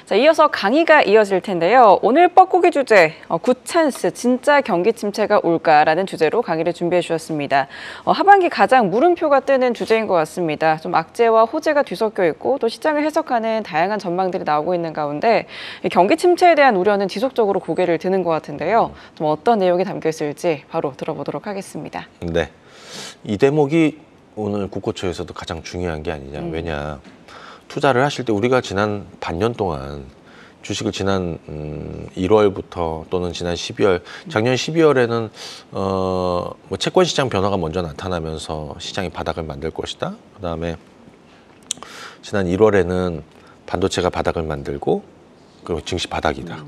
자, 이어서 강의가 이어질 텐데요. 오늘 뻐꾸기 주제, 굿찬스, 진짜 경기 침체가 올까라는 주제로 강의를 준비해 주셨습니다. 하반기 가장 물음표가 뜨는 주제인 것 같습니다. 좀 악재와 호재가 뒤섞여 있고 또 시장을 해석하는 다양한 전망들이 나오고 있는 가운데 경기 침체에 대한 우려는 지속적으로 고개를 드는 것 같은데요. 좀 어떤 내용이 담겨 있을지 바로 들어보도록 하겠습니다. 네, 이 대목이 오늘 국고초에서도 가장 중요한 게 아니냐. 왜냐, 투자를 하실 때 우리가 지난 반년 동안 주식을 지난 1월부터 또는 지난 12월, 작년 12월에는 뭐 채권 시장 변화가 먼저 나타나면서 시장이 바닥을 만들 것이다. 그다음에 지난 1월에는 반도체가 바닥을 만들고 그리고 증시 바닥이다.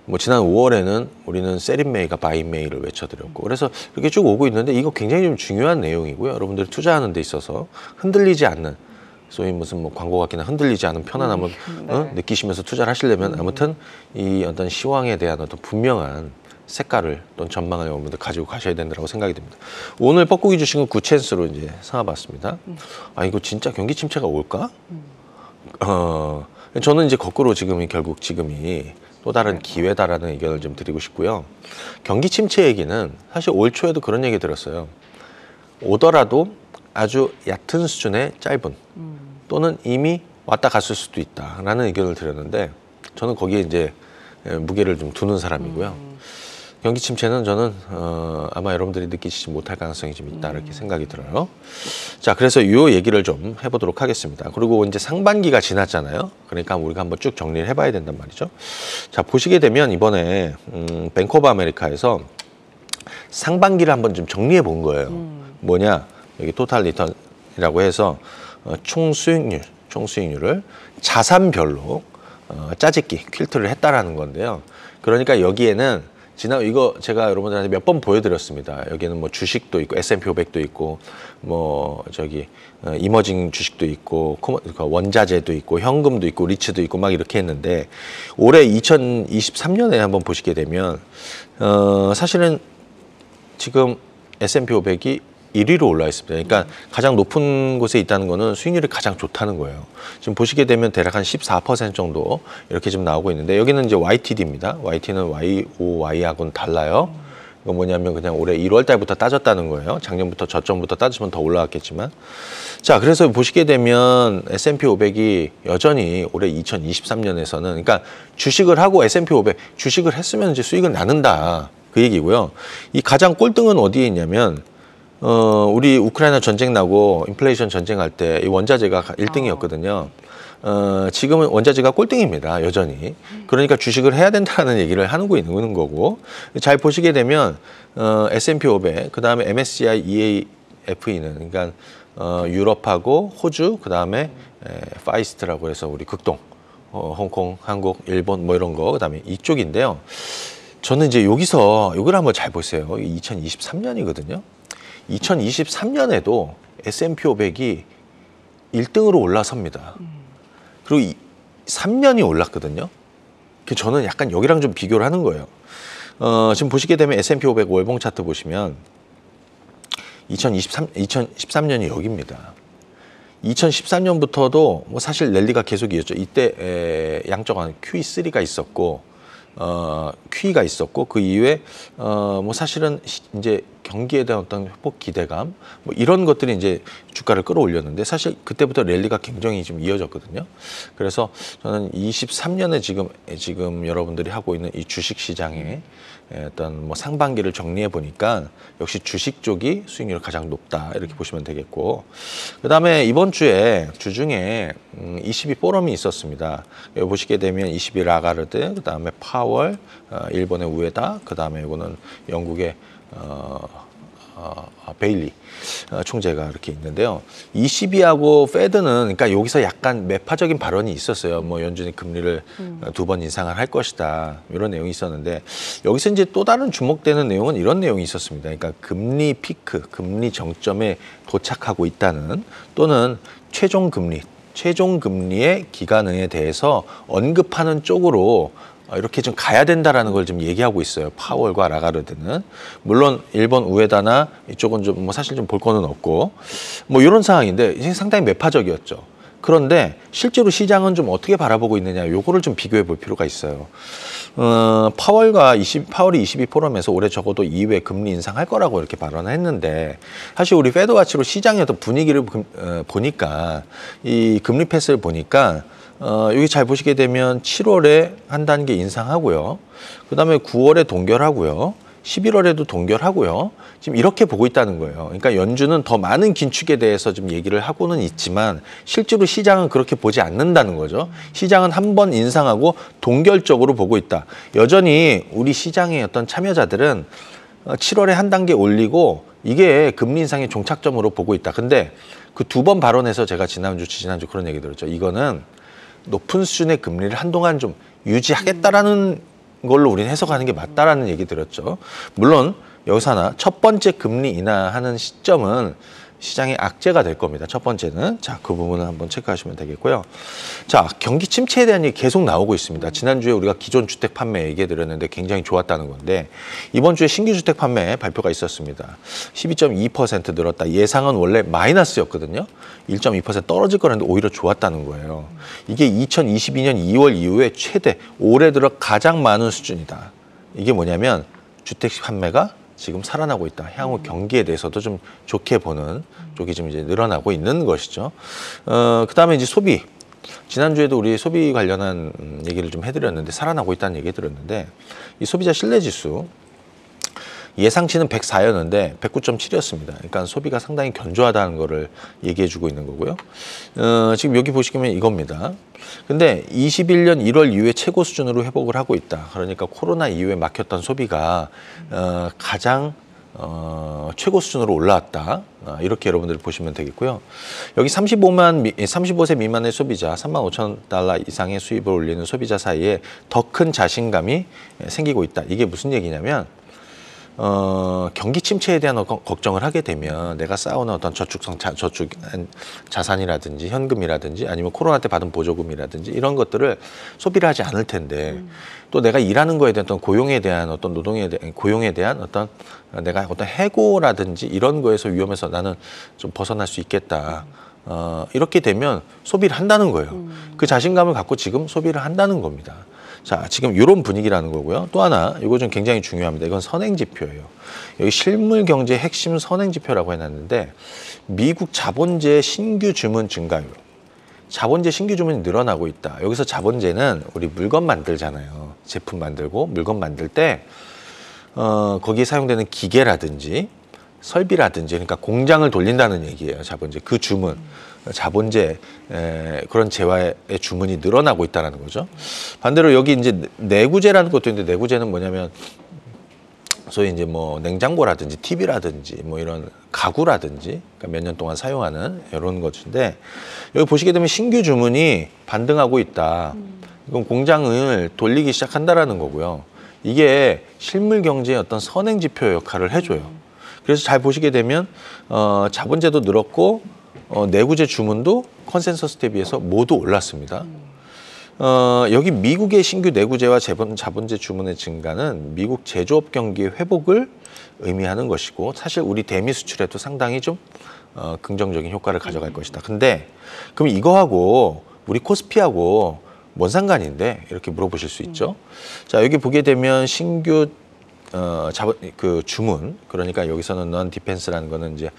뭐 지난 5월에는 우리는 셀인 메이가 바인 메이를 외쳐드렸고, 그래서 이렇게 쭉 오고 있는데 이거 굉장히 좀 중요한 내용이고요. 여러분들이 투자하는 데 있어서 흔들리지 않는, 소위 무슨 뭐 광고 같기나 흔들리지 않은 편안함을 느끼시면서 투자를 하시려면 아무튼 이 어떤 시황에 대한 어떤 분명한 색깔을 또는 전망을 여러분들 가지고 가셔야 된다고 생각이 듭니다. 오늘 뻐꾸기 주식은 굿찬스로 이제 삼아봤습니다. 아, 이거 진짜 경기 침체가 올까? 저는 이제 거꾸로 결국 지금이 또 다른 기회다라는 의견을 좀 드리고 싶고요. 경기 침체 얘기는 사실 올 초에도 그런 얘기 들었어요. 오더라도 아주 얕은 수준의 짧은 또는 이미 왔다 갔을 수도 있다라는 의견을 드렸는데, 저는 거기에 이제 무게를 좀 두는 사람이고요. 경기 침체는 저는 아마 여러분들이 느끼지 못할 가능성이 좀 있다 이렇게 생각이 들어요. 자, 그래서 이 얘기를 좀 해보도록 하겠습니다. 그리고 이제 상반기가 지났잖아요. 그러니까 우리가 한번 쭉 정리를 해봐야 된단 말이죠. 자, 보시게 되면 이번에 뱅크 오브 아메리카에서 상반기를 한번 좀 정리해 본 거예요. 뭐냐, 여기 토탈 리턴이라고 해서 총 수익률을 자산별로 짜집기, 퀼트를 했다라는 건데요. 그러니까 여기에는 이거 제가 여러분들한테 몇 번 보여드렸습니다. 여기는 뭐 주식도 있고 S&P 500도 있고 뭐 이머징 주식도 있고 원자재도 있고 현금도 있고 리츠도 있고 막 이렇게 했는데, 올해 2023년에 한번 보시게 되면 사실은 지금 S&P 500이 1위로 올라 있습니다. 그러니까 가장 높은 곳에 있다는 거는 수익률이 가장 좋다는 거예요. 지금 보시게 되면 대략 한 14% 정도 이렇게 좀 나오고 있는데, 여기는 이제 YTD입니다. YT는 YOY하고는 달라요. 이거 뭐냐면 그냥 올해 1월 달부터 따졌다는 거예요. 작년부터 저점부터 따지면 더 올라왔겠지만. 자, 그래서 보시게 되면 S&P 500이 여전히 올해 2023년에서는, 그러니까 주식을 하고 S&P 500 주식을 했으면 이제 수익을 나눈다 그 얘기고요. 이 가장 꼴등은 어디에 있냐면 우리 우크라이나 전쟁 나고 인플레이션 전쟁할 때 이 원자재가 1등이었거든요. 지금은 원자재가 꼴등입니다, 여전히. 그러니까 주식을 해야 된다는 얘기를 하고 있는 거고, 잘 보시게 되면 S&P 500, 그 다음에 MSCI EAFE는 그러니까 유럽하고 호주, 그 다음에 파이스트라고 해서 우리 극동, 홍콩, 한국, 일본 뭐 이런 거, 그 다음에 이쪽인데요. 저는 이제 여기서 이걸 한번 잘 보세요. 2023년이거든요. 2023년에도 S&P 500이 1등으로 올라섭니다. 그리고 3년이 올랐거든요. 저는 약간 여기랑 좀 비교를 하는 거예요. 지금 보시게 되면 S&P 500 월봉 차트 보시면 2013년이 여기입니다. 2013년부터도 뭐 사실 랠리가 계속 이었죠. 이때 양적완 QE3가 있었고 QE가 있었고, 그 이후에 뭐 사실은 이제 경기에 대한 어떤 회복 기대감 뭐 이런 것들이 이제 주가를 끌어올렸는데, 사실 그때부터 랠리가 굉장히 좀 이어졌거든요. 그래서 저는 23년에 지금 여러분들이 하고 있는 이 주식 시장의 어떤 뭐 상반기를 정리해 보니까 역시 주식 쪽이 수익률이 가장 높다 이렇게 보시면 되겠고, 그다음에 이번 주에 주중에 22 포럼이 있었습니다. 여기 보시게 되면 22 라가르드, 그다음에 파월, 일본의 우에다, 그다음에 이거는 영국의 베일리 총재가 이렇게 있는데요. ECB하고 페드는, 그러니까 여기서 약간 매파적인 발언이 있었어요. 뭐 연준이 금리를 2번 인상을 할 것이다, 이런 내용이 있었는데, 여기서 이제 또 다른 주목되는 내용은 이런 내용이 있었습니다. 그러니까 금리 피크, 금리 정점에 도착하고 있다는, 또는 최종 금리의 기간에 대해서 언급하는 쪽으로 이렇게 좀 가야 된다라는 걸 좀 얘기하고 있어요. 파월과 라가르드는. 물론 일본 우에다나 이쪽은 좀 뭐 사실 좀 볼 거는 없고 뭐 이런 상황인데, 이제 상당히 매파적이었죠. 그런데 실제로 시장은 좀 어떻게 바라보고 있느냐, 요거를 좀 비교해 볼 필요가 있어요. 파월이 22 포럼에서 올해 적어도 2회 금리 인상할 거라고 이렇게 발언을 했는데, 사실 우리 페드와치로 시장의 어떤 분위기를 보니까, 이 금리 패스를 보니까 여기 잘 보시게 되면 7월에 한 단계 인상하고요. 그다음에 9월에 동결하고요. 11월에도 동결하고요. 지금 이렇게 보고 있다는 거예요. 그러니까 연준은 더 많은 긴축에 대해서 좀 얘기를 하고는 있지만 실제로 시장은 그렇게 보지 않는다는 거죠. 시장은 한 번 인상하고 동결적으로 보고 있다. 여전히 우리 시장의 어떤 참여자들은 7월에 한 단계 올리고 이게 금리 인상의 종착점으로 보고 있다. 근데 그 두 번 발언에서 제가 지난주 그런 얘기 들었죠. 이거는 높은 수준의 금리를 한동안 좀 유지하겠다라는 걸로 우리는 해석하는 게 맞다라는 얘기 드렸죠. 물론 여기서 하나, 첫 번째 금리 인하하는 시점은 시장의 악재가 될 겁니다. 첫 번째는. 자, 그 부분을 한번 체크하시면 되겠고요. 자, 경기 침체에 대한 얘기 계속 나오고 있습니다. 지난주에 우리가 기존 주택 판매 얘기해 드렸는데 굉장히 좋았다는 건데, 이번 주에 신규 주택 판매 발표가 있었습니다. 12.2% 늘었다. 예상은 원래 마이너스였거든요. 1.2% 떨어질 거라는데 오히려 좋았다는 거예요. 이게 2022년 2월 이후에 최대, 올해 들어 가장 많은 수준이다. 이게 뭐냐면 주택 판매가 지금 살아나고 있다. 향후 경기에 대해서도 좀 좋게 보는 쪽이 지금 이제 늘어나고 있는 것이죠. 그다음에 이제 소비. 지난주에도 우리 소비 관련한 얘기를 좀 해드렸는데, 살아나고 있다는 얘기 들었는데, 이 소비자 신뢰지수 예상치는 104였는데 109.7이었습니다. 그러니까 소비가 상당히 견조하다는 거를 얘기해주고 있는 거고요. 지금 여기 보시면 이겁니다. 근데 21년 1월 이후에 최고 수준으로 회복을 하고 있다. 그러니까 코로나 이후에 막혔던 소비가 가장 최고 수준으로 올라왔다. 이렇게 여러분들 보시면 되겠고요. 여기 35세 미만의 소비자, 35,000달러 이상의 수입을 올리는 소비자 사이에 더 큰 자신감이 생기고 있다. 이게 무슨 얘기냐면, 경기 침체에 대한 걱정을 하게 되면 내가 쌓아오는 어떤 저축 자산이라든지 현금이라든지 아니면 코로나 때 받은 보조금이라든지 이런 것들을 소비를 하지 않을 텐데, 또 내가 일하는 거에 대한 어떤 고용에 대한 어떤 고용에 대한 어떤 내가 어떤 해고라든지 이런 거에서 위험해서 나는 좀 벗어날 수 있겠다. 이렇게 되면 소비를 한다는 거예요. 그 자신감을 갖고 지금 소비를 한다는 겁니다. 자, 지금 이런 분위기라는 거고요. 또 하나, 이거 좀 굉장히 중요합니다. 이건 선행지표예요. 여기 실물 경제 핵심 선행지표라고 해놨는데, 미국 자본재 신규 주문 증가율. 자본재 신규 주문이 늘어나고 있다. 여기서 자본재는 우리 물건 만들잖아요. 제품 만들고 물건 만들 때 거기에 사용되는 기계라든지 설비라든지, 그러니까 공장을 돌린다는 얘기예요. 자본재. 그 주문. 자본재 그런 재화의 주문이 늘어나고 있다는 거죠. 반대로 여기 이제 내구재라는 것도 있는데, 내구재는 뭐냐면 소위 이제 뭐 냉장고라든지 TV라든지 뭐 이런 가구라든지, 그러니까 몇 년 동안 사용하는 이런 것인데, 여기 보시게 되면 신규 주문이 반등하고 있다. 이건 공장을 돌리기 시작한다라는 거고요. 이게 실물 경제의 어떤 선행 지표 역할을 해줘요. 그래서 잘 보시게 되면 자본재도 늘었고 내구재 주문도 컨센서스 대비해서 모두 올랐습니다. 여기 미국의 신규 내구재와 자본재 주문의 증가는 미국 제조업 경기의 회복을 의미하는 것이고, 사실 우리 대미 수출에도 상당히 좀 긍정적인 효과를 가져갈 것이다. 근데 그럼 이거하고 우리 코스피하고 뭔 상관인데? 이렇게 물어보실 수 있죠. 자, 여기 보게 되면 신규 그 주문, 그러니까 여기서는 넌 디펜스라는 거는 이제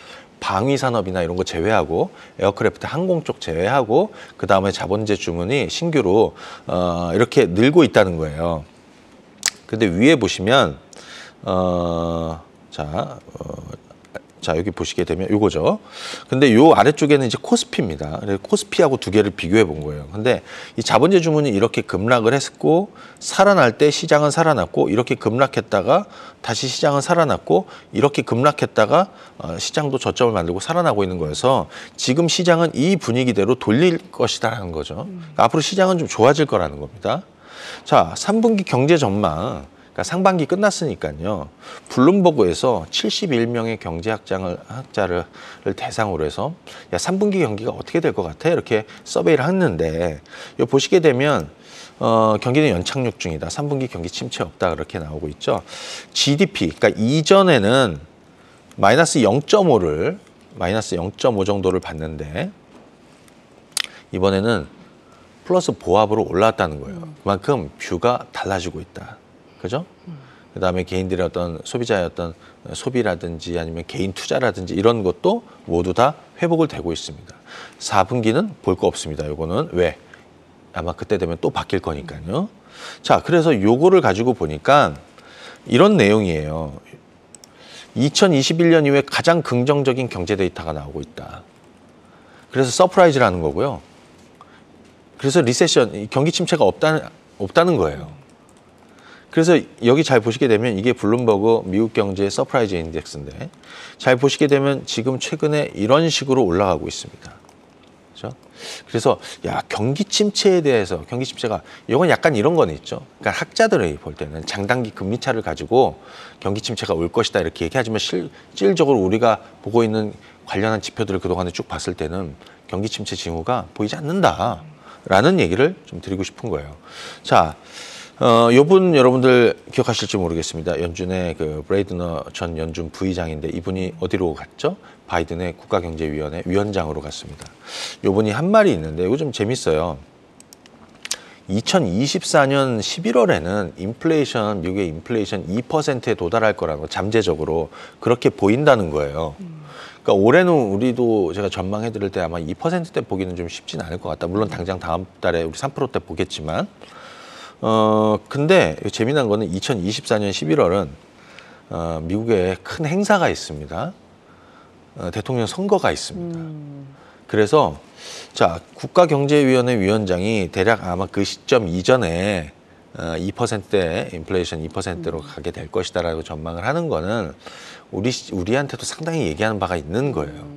방위 산업이나 이런 거 제외하고, 에어크래프트 항공 쪽 제외하고, 그 다음에 자본재 주문이 신규로 이렇게 늘고 있다는 거예요. 근데 위에 보시면 자, 여기 보시게 되면 요거죠. 근데 요 아래쪽에는 이제 코스피입니다. 그래서 코스피하고 두 개를 비교해 본 거예요. 근데 이 자본재 주문이 이렇게 급락을 했고, 살아날 때 시장은 살아났고, 이렇게 급락했다가 다시 시장은 살아났고, 이렇게 급락했다가 시장도 저점을 만들고 살아나고 있는 거여서 지금 시장은 이 분위기대로 돌릴 것이다라는 거죠. 그러니까 앞으로 시장은 좀 좋아질 거라는 겁니다. 자, 3분기 경제 전망. 그러니까 상반기 끝났으니까요. 블룸버그에서 71명의 경제학자를 대상으로 해서, 야, 3분기 경기가 어떻게 될 것 같아? 이렇게 서베이를 했는데, 여기 보시게 되면 경기는 연착륙 중이다. 3분기 경기 침체 없다. 그렇게 나오고 있죠. GDP, 그러니까 이전에는 마이너스 0.5 정도를 봤는데, 이번에는 플러스 보합으로 올라왔다는 거예요. 그만큼 뷰가 달라지고 있다. 그죠? 그다음에 개인들의 어떤 소비자의 어떤 소비라든지 아니면 개인 투자라든지 이런 것도 모두 다 회복을 되고 있습니다. 4분기는 볼 거 없습니다. 요거는 왜? 아마 그때 되면 또 바뀔 거니까요. 자, 그래서 요거를 가지고 보니까 이런 내용이에요. 2021년 이후에 가장 긍정적인 경제 데이터가 나오고 있다. 그래서 서프라이즈라는 거고요. 그래서 리세션, 경기 침체가 없다는 거예요. 그래서 여기 잘 보시게 되면 이게 블룸버그 미국 경제의 서프라이즈 인덱스인데 잘 보시게 되면 지금 최근에 이런 식으로 올라가고 있습니다. 그렇죠? 그래서 야, 경기 침체에 대해서 경기 침체가 이건 약간 이런 건 있죠. 그러니까 학자들이 볼 때는 장단기 금리 차를 가지고 경기 침체가 올 것이다 이렇게 얘기하지만 실질적으로 우리가 보고 있는 관련한 지표들을 그동안에 쭉 봤을 때는 경기 침체 징후가 보이지 않는다라는 얘기를 좀 드리고 싶은 거예요. 자, 요분 여러분들 기억하실지 모르겠습니다. 연준의 그 브레이드너 전 연준 부의장인데 이분이 어디로 갔죠? 바이든의 국가경제위원회 위원장으로 갔습니다. 요분이 한 말이 있는데 이거 좀 재밌어요. 2024년 11월에는 인플레이션, 미국의 인플레이션 2%에 도달할 거라고 잠재적으로 그렇게 보인다는 거예요. 그러니까 올해는 우리도 제가 전망해 드릴 때 아마 2%대 보기는 좀 쉽진 않을 것 같다. 물론 당장 다음 달에 우리 3%대 보겠지만 근데 재미난 거는 2024년 11월은 미국에 큰 행사가 있습니다. 대통령 선거가 있습니다. 그래서 자, 국가경제위원회 위원장이 대략 아마 그 시점 이전에 2%대 인플레이션 2%로 가게 될 것이다라고 전망을 하는 거는 우리한테도 상당히 얘기하는 바가 있는 거예요.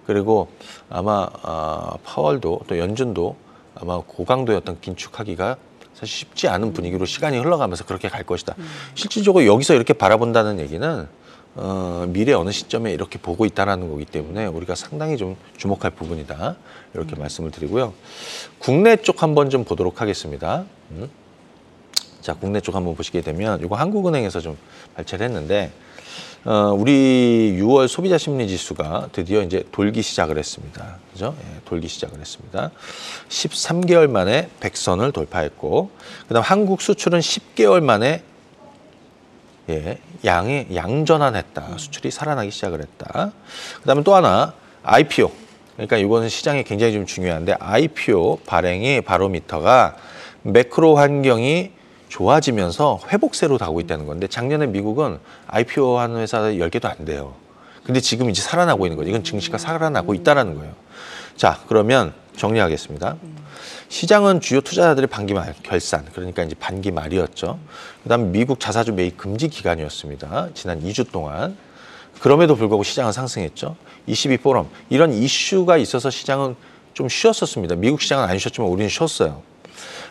그리고 아마 파월도 또 연준도 아마 고강도의 어떤 긴축하기가 사실 쉽지 않은 분위기로 시간이 흘러가면서 그렇게 갈 것이다. 실질적으로 여기서 이렇게 바라본다는 얘기는 미래 어느 시점에 이렇게 보고 있다는 거기 때문에 우리가 상당히 좀 주목할 부분이다. 이렇게 말씀을 드리고요. 국내 쪽 한번 좀 보도록 하겠습니다. 자, 국내 쪽 한번 보시게 되면 이거 한국은행에서 좀 발췌를 했는데 우리 6월 소비자 심리 지수가 드디어 이제 돌기 시작을 했습니다. 그죠? 예, 돌기 시작을 했습니다. 13개월 만에 100선을 돌파했고, 그다음 한국 수출은 10개월 만에 양전환했다. 수출이 살아나기 시작을 했다. 그다음에 또 하나 IPO. 그러니까 이거는 시장에 굉장히 좀 중요한데 IPO 발행의 바로미터가 매크로 환경이 좋아지면서 회복세로 가고 있다는 건데 작년에 미국은 IPO 한 회사 10개도 안 돼요. 근데 지금 이제 살아나고 있는 거죠. 이건 증시가 살아나고 있다는 거예요. 자, 그러면 정리하겠습니다. 시장은 주요 투자자들의 반기 말 결산, 그러니까 이제 반기 말이었죠. 그다음 미국 자사주 매입 금지 기간이었습니다. 지난 2주 동안. 그럼에도 불구하고 시장은 상승했죠. 22포럼 이런 이슈가 있어서 시장은 좀 쉬었었습니다. 미국 시장은 안 쉬었지만 우리는 쉬었어요.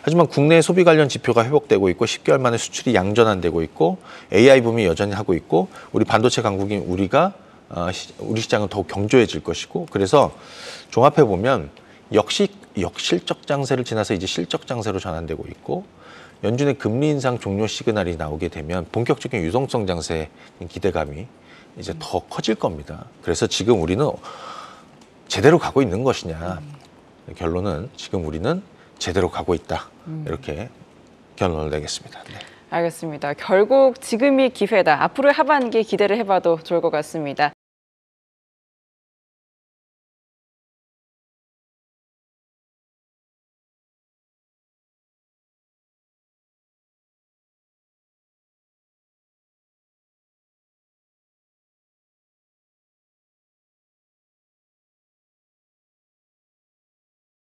하지만 국내 소비 관련 지표가 회복되고 있고 10개월 만에 수출이 양전환되고 있고 AI 붐이 여전히 하고 있고 우리 반도체 강국인 우리 시장은 더욱 경조해질 것이고 그래서 종합해 보면 역실적 장세를 지나서 이제 실적 장세로 전환되고 있고 연준의 금리 인상 종료 시그널이 나오게 되면 본격적인 유동성 장세의 기대감이 이제 더 커질 겁니다. 그래서 지금 우리는 제대로 가고 있는 것이냐. 결론은 지금 우리는 제대로 가고 있다. 이렇게 결론을 내겠습니다. 네. 알겠습니다. 결국 지금이 기회다. 앞으로의 하반기 기대를 해봐도 좋을 것 같습니다.